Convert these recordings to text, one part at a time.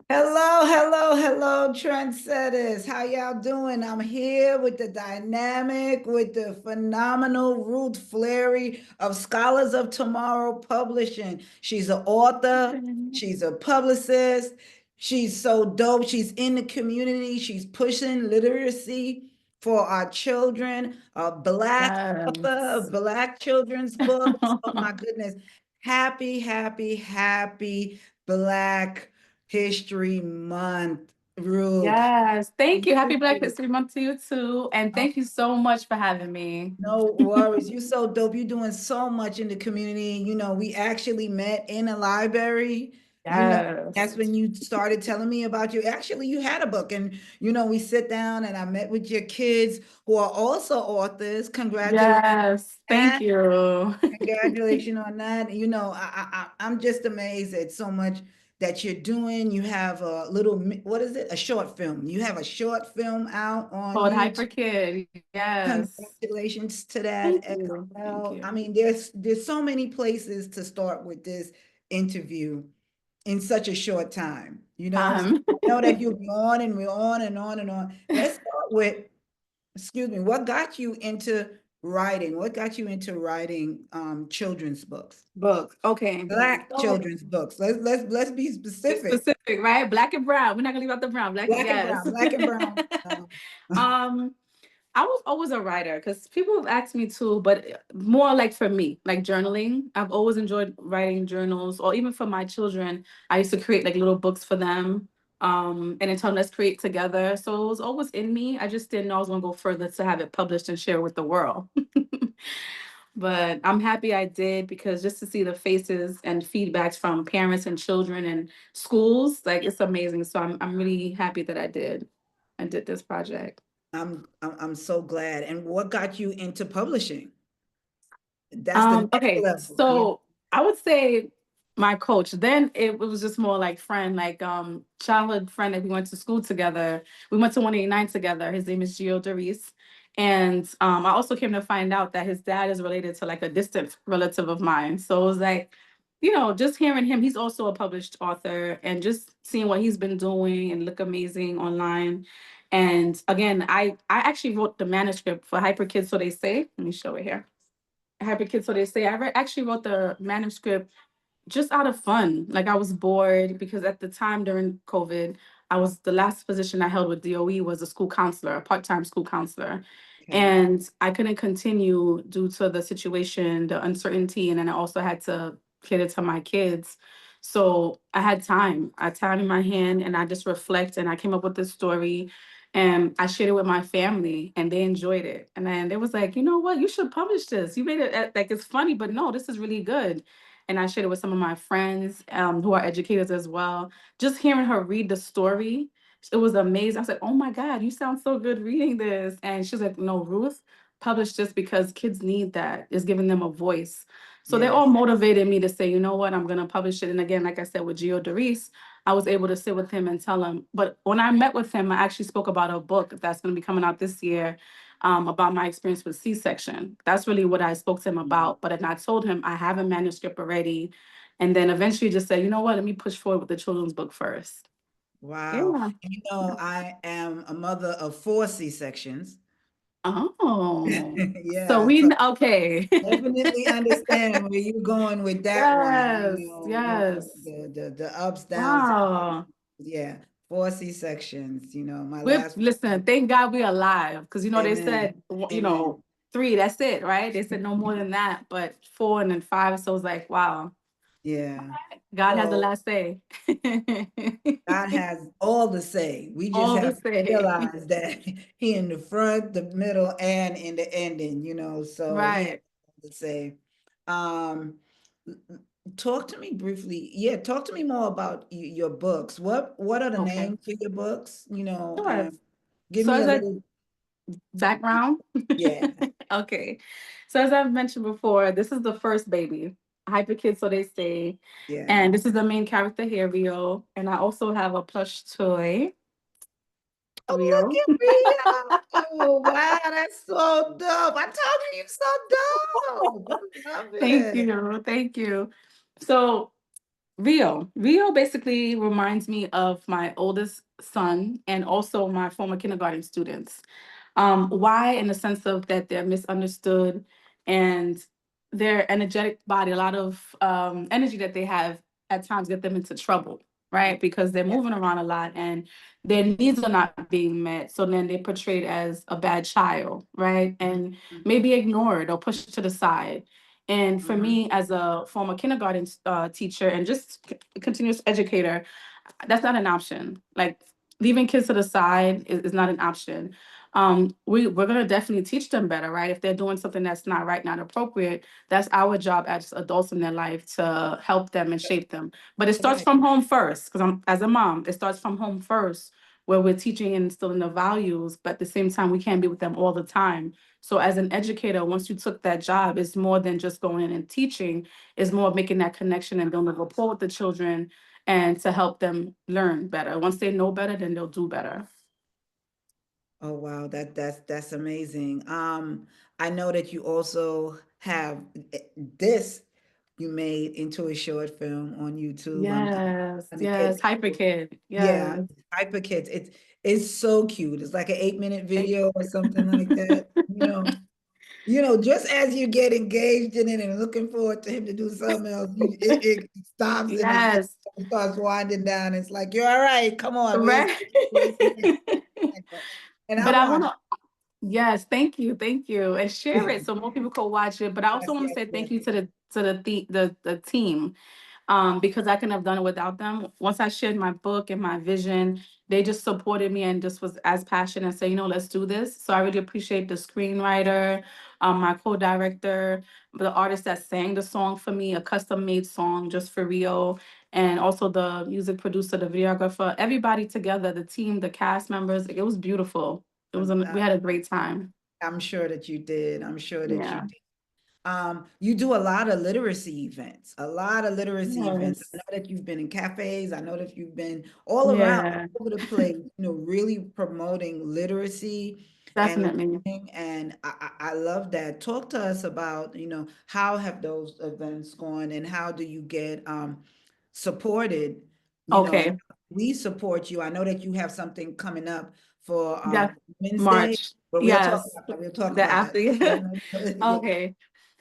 Hello, hello, hello, Trendsetters. How y'all doing? I'm here with the dynamic, with the phenomenal Ruth Fleury of Scholars of Tomorrow Publishing. She's an author, she's a publicist, she's so dope. She's in the community, she's pushing literacy for our children, a Black author of Yes. Black children's books. Oh my goodness. Happy, happy, happy Black History Month, Ruth. Yes. Thank you. Happy Black History Month to you too. And Oh, thank you so much for having me. no worries. You're so dope. You're doing so much in the community. We actually met in a library. That's Yes. when you started telling me about you. Actually, you had a book, and we sit down and I met with your kids who are also authors. Congratulations. Yes. Thank you. Congratulations on that. I'm just amazed at so much that you're doing. You have a little, what is it? A short film. You have a short film out on Called YouTube. Hyper Kid. Yes. Congratulations to that Thank as you. Thank well. I you. mean, there's so many places to start with this interview in such a short time. So Um, I know that you'll be on and we're on and on and on. Let's start with, excuse me, what got you into writing? What got you into writing children's books? Book. Okay. Black So children's books. Let's be it's specific. specific, right? Black and brown. We're not gonna leave out the brown. Black, Black and yes. brown, black and brown. um, I was always a writer because people have asked me too, but more like for me, like journaling. I've always enjoyed writing journals, or even for my children, I used to create like little books for them. And then tell them let's create together. So it was always in me. I just didn't know I was gonna go further to have it published and share with the world. But I'm happy I did because just to see the faces and feedbacks from parents and children and schools, like it's amazing. So I'm really happy that I did this project. I'm so glad. And what got you into publishing? That's the next Okay, level. Yeah. so I would say my coach. Then it was just more like friend, like childhood friend that we went to school together. We went to 189 together. His name is Gio Doris. And I also came to find out that his dad is related to like a distant relative of mine. So it was like, just hearing him, he's also a published author, and just seeing what he's been doing and look amazing online. And again, I actually wrote the manuscript for Hyper Kids, so they say. Let me show it here. Happy Kids, so they say. Actually wrote the manuscript just out of fun. Like I was bored because at the time during COVID, I was the last position I held with DOE was a school counselor, a part-time school counselor. Okay. And I couldn't continue due to the situation, the uncertainty, and then I also had to cater to my kids. So I had time. I had time in my hand and I just reflect and I came up with this story and I shared it with my family and they enjoyed it. And then they was like, you know what, you should publish this. You made it like it's funny, but no, this is really good. And I shared it with some of my friends who are educators as well. Just hearing her read the story, it was amazing. I was like, oh my God, you sound so good reading this. And she was like, no, Ruth, publish this because kids need that. It's giving them a voice. So they all Yes. motivated me to say, you know what, I'm going to publish it. And again, like I said, with Gio Doris, I was able to sit with him and tell him. But when I met with him, I actually spoke about a book that's going to be coming out this year about my experience with C-section. That's really what I spoke to him Mhm. about. But then I told him I have a manuscript already. And then eventually just said, you know what, let me push forward with the children's book first. Wow. Yeah. I am a mother of four C-sections. Oh, so Yeah. So okay. definitely understand where you're going with that one. Yes, yes. The ups, downs. Wow. Yeah. Four C-sections. My We're last listen, thank God we're alive. Because they amen. said, Amen. three, that's it, right? They said no more than that, but four and then five. So it's like, wow, Yeah. God has the So last say. God has all the say. We just All the have to say. realize that he in the front, the middle, and in the ending. So he has Right. all the say. Um, talk to me briefly. Yeah, talk to me more about your books. What are the Okay. names of your books? Sure. Give So me as a a little, background, yeah, okay. So as I've mentioned before, this is the first baby, Hyper Kids, so they say, yeah. and this is the main character here, Rio. And I also have a plush toy, Oh, look Rio. at Rio. Oh, wow, that's so dope. I told you so dope. I love Thank it. you, thank you. So Rio basically reminds me of my oldest son and also my former kindergarten students. Why? In the sense of that they're misunderstood and their energetic body, a lot of energy that they have at times get them into trouble, right? Because they're Yeah. moving around a lot and their needs are not being met. So then they're portrayed as a bad child, right? And maybe ignored or pushed to the side. And for Mhm. me, as a former kindergarten teacher and just continuous educator, that's not an option. Like leaving kids to the side is not an option. We're gonna definitely teach them better, right? If they're doing something that's not right, not appropriate, that's our job as adults in their life to help them and shape them. But it starts Right. from home first, because I'm as a mom, it starts from home first, where we're teaching and instilling the values, but at the same time, we can't be with them all the time. So as an educator, once you took that job, it's more than just going in and teaching, it's more of making that connection and building rapport with the children and to help them learn better. Once they know better, then they'll do better. Oh wow, that's amazing. I know that you also have this you made into a short film on YouTube. I'm Yes, trying to get yes, hyper people. kid. Yeah, Yes. Hyper Kids. It's so cute. It's like an 8-minute Thank video or something like that. Just as you get engaged in it and looking forward to him to do something else, it stops and it Yes, starts winding down. It's like, you're all right. Come on, right. where's the next segment? And I But I want want, to, yes, thank you, and share it so more people can watch it. But I also yes, want to yes, say yes. thank you to the team, because I couldn't have done it without them. Once I shared my book and my vision, they just supported me and just was as passionate and say, let's do this. So I really appreciate the screenwriter, my co-director, the artist that sang the song for me, a custom-made song just for Rio, and also the music producer, the videographer, everybody together, the team, the cast members. It was beautiful. Um, We had a great time. I'm sure that you did. I'm sure that you Yeah. did. You do a lot of literacy events, a lot of literacy events. I Yes. know that you've been in cafes. I know that you've been all around, Yeah, all over the place, really promoting literacy and definitely. learning. And I love that. Talk to us about, how have those events gone and how do you get supported, and Okay. we support you. I know that you have something coming up for Yeah. Wednesday, March. but we'll talk Yes. about that. We'll talk The about that. after. Yeah. Yeah. Okay.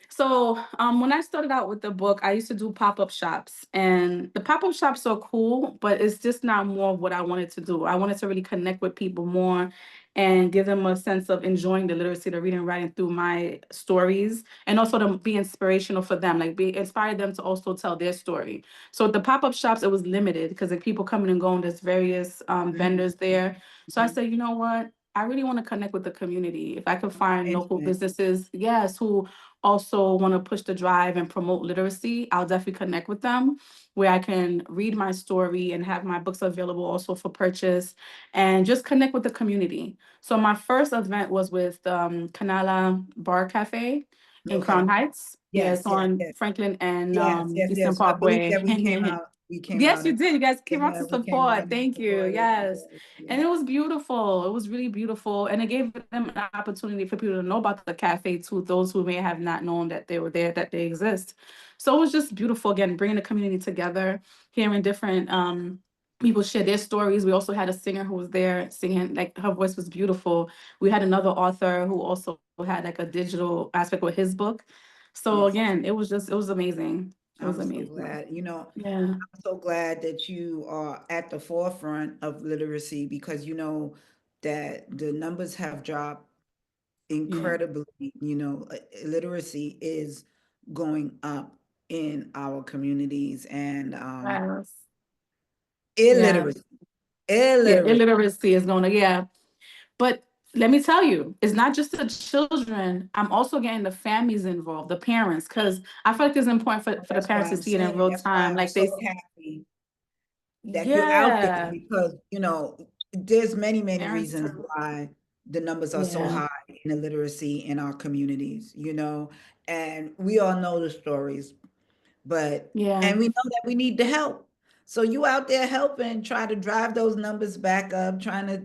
So, when I started out with the book, I used to do pop-up shops, and the pop-up shops are cool, but it's just not more of what I wanted to do. I wanted to really connect with people more and give them a sense of enjoying the literacy, the reading and writing through my stories, and also to be inspirational for them, like be inspire them to also tell their story. So the pop-up shops, it was limited because like people coming and going, there's various Mhm, vendors there. So I mhm. said, you know what? I really want to connect with the community. If I could find local Intimate. businesses, yes, who also want to push the drive and promote literacy, I'll definitely connect with them where I can read my story and have my books available also for purchase and just connect with the community. So my first event was with Canala Bar Cafe in Okay. Crown Heights. Yeah, Yes, it's yes, on yes. Franklin and Yes, yes, Eastern yes. I believe Parkway. that we came out Yes, you and did. You guys came out yeah, to we came out support. and Thank you. supported. Yes. Yes, And yes. it was beautiful. It was really beautiful. And it gave them an opportunity for people to know about the cafe too, those who may have not known that they were there, that they exist. So it was just beautiful, again, bringing the community together, hearing different people share their stories. We also had a singer who was there singing, like her voice was beautiful. We had another author who also had like a digital aspect with his book. So Yes. again, it was amazing. It was I'm so amazing. glad. Yeah. I'm so glad that you are at the forefront of literacy because you know that the numbers have dropped Yeah. incredibly. Literacy is going up in our communities and Yes. Yeah. illiteracy. Yeah. Illiteracy. Illiteracy is going to, yeah. But let me tell you, it's not just the children. I'm also getting the families involved, the parents, because I feel like it's important for the That's why parents to I'm see it in saying, real that's why time. I'm Like so they, happy that you're out there yeah, because, there's many, many parents, reasons why the numbers are so yeah, high in illiteracy in our communities, and we all know the stories, yeah, and we know that we need the help. So you out there helping, try to drive those numbers back up, trying to,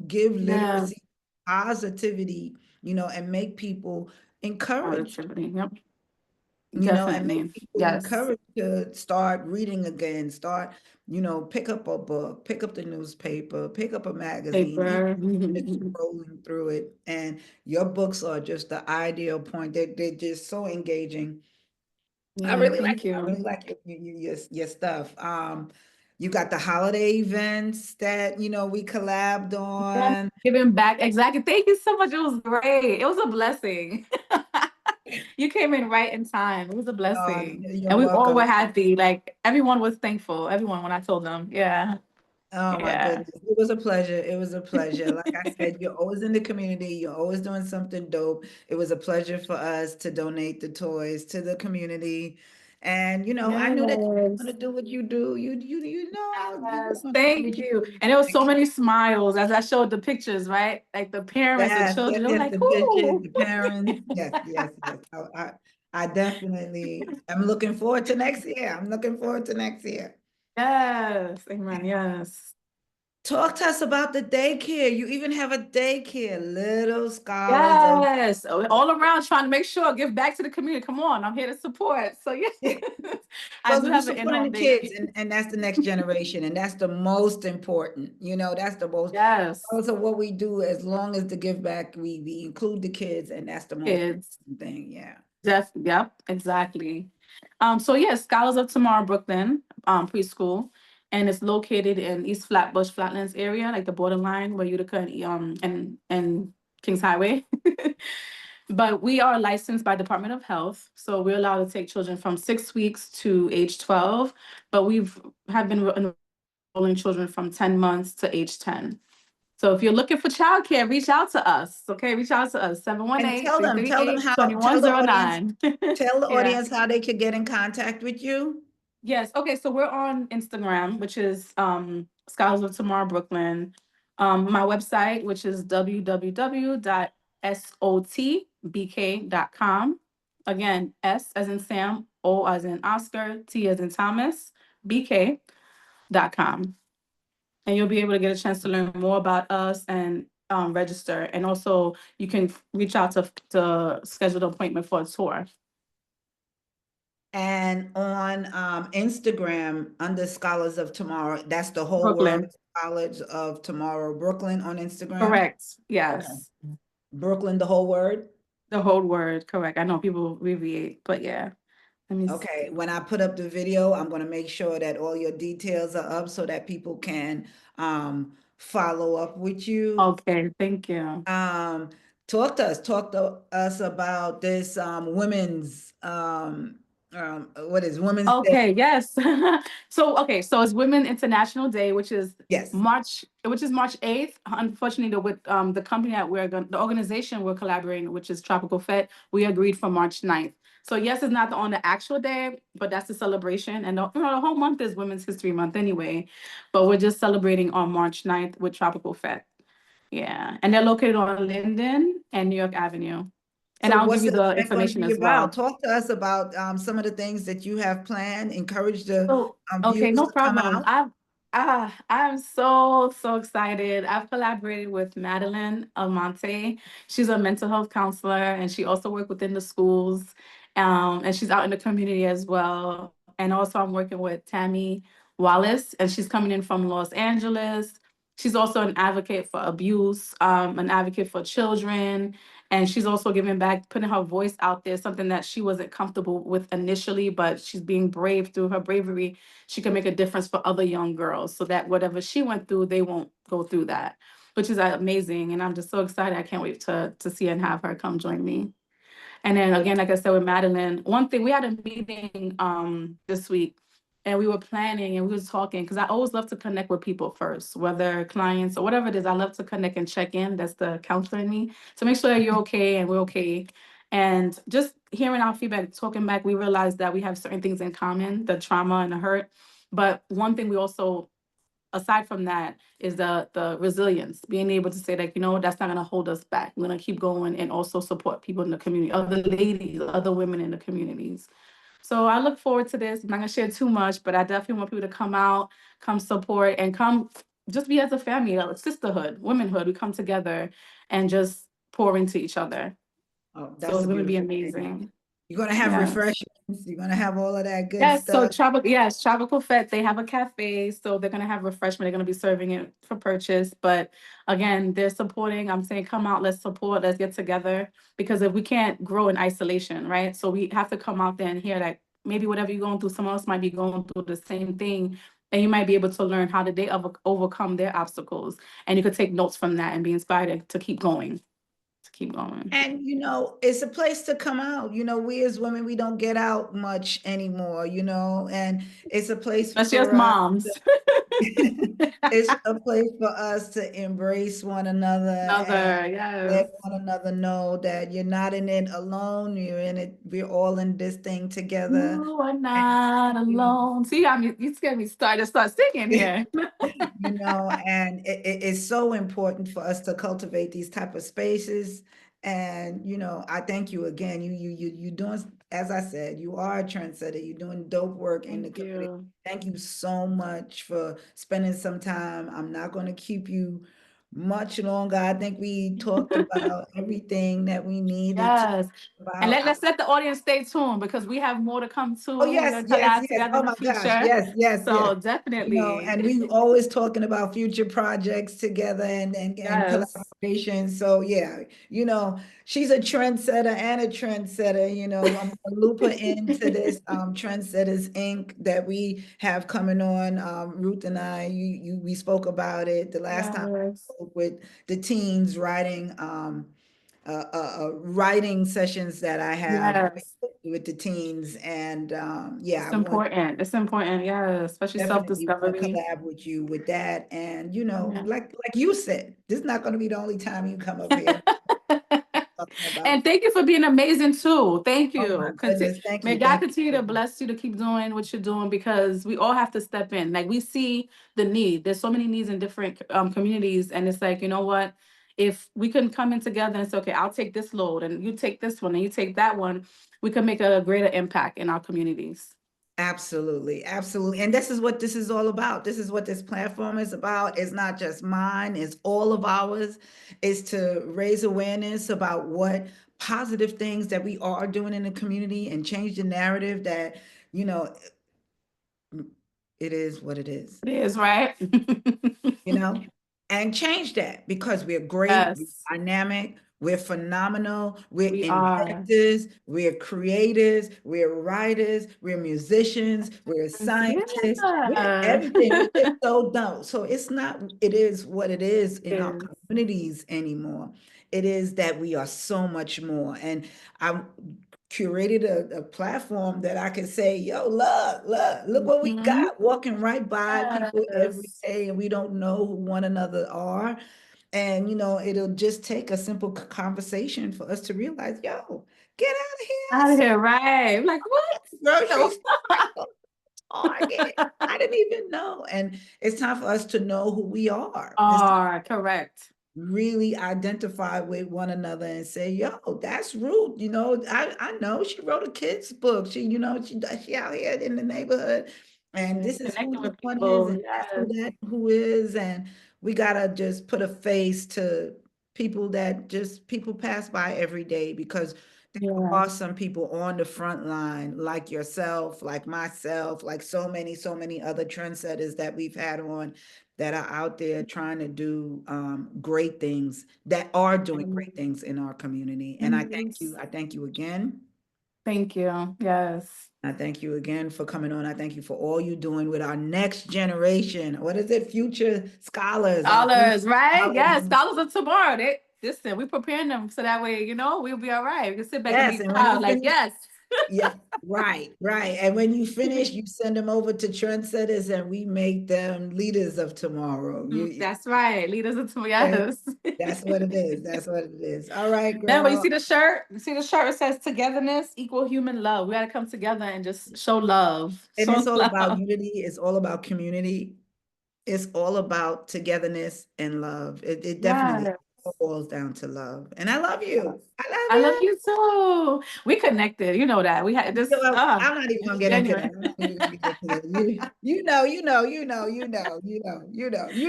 give yeah, literacy positivity, and make people encouraged. positivity. Yep. you know, and Definitely. make people Yes. encouraged to start reading again, start, you know, pick up a book, pick up the newspaper, pick up a magazine, even Paper. just scrolling through it. And your books are just the ideal point. They're just so engaging. I Yeah, really like thank it. I really you. like your stuff. You got the holiday events that, you know, we collabed Yeah, on. giving back. Exactly. Thank you so much. It was great. It was a blessing. You came in right in time. It was a blessing. You're And we all welcome. were happy. Like everyone was thankful. Everyone when I told them. Yeah. Oh my Yeah. goodness. It was a pleasure. It was a pleasure. Like I said, you're always in the community. You're always doing something dope. It was a pleasure for us to donate the toys to the community. And you know, I knew that you were Yes. gonna do what you do. You know, you Yes. were gonna do what Thank you you. do. And there was And so many smiles as I showed the pictures, right? Like the parents, the yes, yes, children, they were yes, like, the pictures, ooh. the parents. Yes, yes, yes. I definitely am looking forward to next year. I'm looking forward to next year. Yes. Amen. Yes. Talk to us about the daycare. You even have a daycare, Little Scholars of Yes, all around trying to make sure, give back to the community. Come on, I'm here to support. So yes, I well, do you're have an supporting in-home the kids, daycare. and that's the next generation, and that's the most important. You know, that's the most. Yes, Also, what we do, as long as the give back, we include the kids, and that's the most kids. important thing. Yeah. Yep, exactly. So yes, Scholars of Tomorrow, Brooklyn, preschool, and it's located in East Flatbush, Flatlands area, like the borderline where Utica and Kings Highway. But we are licensed by Department of Health, so we're allowed to take children from 6 weeks to age 12. But we've have been enrolling children from 10 months to age 10. So if you're looking for childcare, reach out to us. Okay, reach out to us And 718 338 tell the audience, 2109. tell the Yeah. audience how they could get in contact with you. Yes. Okay. So we're on Instagram, which is Scholars of Tomorrow Brooklyn. My website, which is www.sotbk.com. Again, S as in Sam, O as in Oscar, T as in Thomas, BK.com. And you'll be able to get a chance to learn more about us and register. And also, you can reach out to schedule an appointment for a tour. And on Instagram under Scholars of Tomorrow, that's the whole word, Brooklyn. Scholars of Tomorrow, Brooklyn on Instagram. Correct. Okay. Yes. Brooklyn, the whole word. The whole word, correct. I know people abbreviate, but yeah. Let me Okay, see. when I put up the video, I'm gonna make sure that all your details are up so that people can follow up with you. Okay, thank you. Um, talk to us about this women's what is Women's Day? Okay, yes. So it's Women International Day, Yes. Which is March 8th. Unfortunately, with the company that the organization we're collaborating, which is Tropical Fed, we agreed for March 9th. So yes, it's not on the actual day, but that's the celebration. And the whole month is Women's History Month anyway. But we're just celebrating on March 9th with Tropical Fed. Yeah. And they're located on Linden and New York Avenue. And So I'll give what's you the the event going to information be as about? well. Talk to us about some of the things that you have planned. Encourage the So, okay, viewers no to come problem. out. I'm so excited. I've collaborated with Madeline Almonte. She's a mental health counselor and she also works within the schools. And she's out in the community as well. And also I'm working with Tammy Wallace and she's coming in from Los Angeles. She's also an advocate for abuse, an advocate for children, and she's also giving back, putting her voice out there, something that she wasn't comfortable with initially, but she's being brave. Through her bravery, she can make a difference for other young girls so that whatever she went through, they won't go through that, which is amazing. And I'm just so excited. I can't wait to see and have her come join me. And then again, like I said with Madeline, one thing we had a meeting this week and we were planning and we was talking because I always love to connect with people first, whether clients or whatever it is. I love to connect and check in. That's the counselor in me to make sure that you're okay and we're okay. And just hearing our feedback, talking back, we realized that we have certain things in common, the trauma and the hurt. But one thing we also, aside from that, is the resilience, being able to say that, that's not going to hold us back. We're going to keep going and also support people in the community, other ladies, other women in the communities. So I look forward to this. I'm not going to share too much, but I definitely want people to come out, come support, and come just be as a family, a sisterhood, womanhood. We come together and just pour into each other. Oh, So that's it's a going to be beautiful thing. amazing. You're going to have Yes. refreshments You're gonna have all of that good Yes, so stuff. Tropical Fete, they have a cafe, so they're gonna have refreshment, they're gonna be serving it for purchase. But again, they're supporting. I'm saying, come out, let's support, let's get together. Because if we can't grow in isolation, right? So we have to come out there and hear that maybe whatever you're going through, someone else might be going through the same thing. And you might be able to learn how did they overcome their obstacles. And you could take notes from that and be inspired to keep going, to keep going. And it's a place to come out. We as women, we don't get out much anymore, and it's a place Especially as for us. moms. It's a place for us to embrace one another and Another, yes. let one another know that you're not in it alone. You're in it. We're all in this thing together. You are not alone. See, you scared me start singing here. And it's so important for us to cultivate these type of spaces. And I thank you again. You doing, as I said, you are a trendsetter. You're doing dope work in the Thank community. you. Thank you so much for spending some time. I'm not going to keep you much longer. I think we talked about everything that we needed to Yes. talk And about. let's let the audience stay tuned because we have more to come Oh, too. We're yes, gonna yes, collab yes. together Oh in the my gosh. future. Yes, yes, yes. So definitely. And we always talking about future projects together and Yes. collaboration. So yeah, she's a trendsetter and a trendsetter. I'm gonna loop her into this Trendsetters Inc. that we have coming on. Ruth and I, we spoke about it the last time Yes. with the teens writing sessions that I have Yes. with the teens. And yeah, It's I want important. It's important. Yeah. Especially definitely want to self-discovery. collab with you with that. And Yeah. like you said, this is not going to be the only time you come up here talking about. And thank you for being amazing too. Thank Oh my you. goodness, May God thank continue to you. bless you to keep doing what you're doing because we all have to step in. Like we see the need. There's so many needs in different communities, and it's like you know what? If we can come in together and say, okay, I'll take this load, and you take this one, and you take that one, we can make a greater impact in our communities. Absolutely, absolutely. And this is what this is all about. This is what this platform is about. It's not just mine, it's all of ours. It's to raise awareness about what positive things that we are doing in the community and change the narrative that, you know, it is what it is. It is right. you know, and change that because we're great, we're Yes, dynamic, we're phenomenal, we're we are. inventors, we're creators, we're writers, we're musicians, we're scientists, we're Yeah. everything. We're just so dumb. So it's not, it is what it is in our Is. communities anymore. It is that we are so much more. And I curated a platform that I can say, yo, look what we Mhm. got walking right by people every Yes. day, and we don't know who one another are. And it'll just take a simple conversation for us to realize, yo, get out of Out of here. here, right? I'm like, what? Grocery No. store, Target. I didn't even know. And it's time for us to know who we are. It's Are correct. really identify with one another and say, yo, that's Ruth. I know she wrote a kid's book. She out here in the neighborhood. And Yes. this is who Connecting this with one is, people. and that's Yes. who is. And we gotta just put a face to people that just people pass by every day because there Yeah. are some people on the front line, like yourself, like myself, like so many other trendsetters that we've had on that are out there trying to do great things, that are doing great things in our community. And I thank you. Yes. I thank you again. Thank you. Yes. I thank you again for coming on. I thank you for all you're doing with our next generation. What is it? Future scholars, our future Scholars, right? Yes. scholars. Scholars of tomorrow. They listen, we preparing them so that way, we'll be all right. We can sit back and Yes, be and when you proud, like, finish, yes. yeah, right, right. And when you finish, you send them over to Trendsetters and we make them leaders of tomorrow. That's right. Leaders of Yeah, tomorrow. Yes. that's what it is. That's what it is. All right, Then when you girl. see the shirt, it says togetherness, equal human love. We gotta come together and just show love. And it's Show all about love. unity. It's all about community. It's all about togetherness and love. It definitely Yes. boils down to love. And I love you. I love I love you. you too. We connected. You know that. We had this I'm not even it gonna was get into that. genuine. I'm not even gonna get into that. You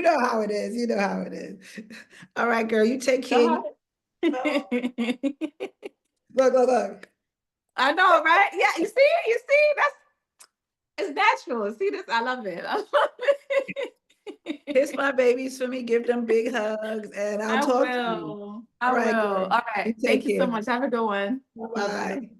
know how it is. You know how it is. All right, girl. You take care. God. Look. I know, right? Yeah, you see, that's it's natural. See this? I love it. I love Kiss it. my babies for me, give them big hugs, and I'll I talk to you. will. All I right, will. girl. All You right. take Thank you so care. much. Have a good one. Bye bye. Bye-bye.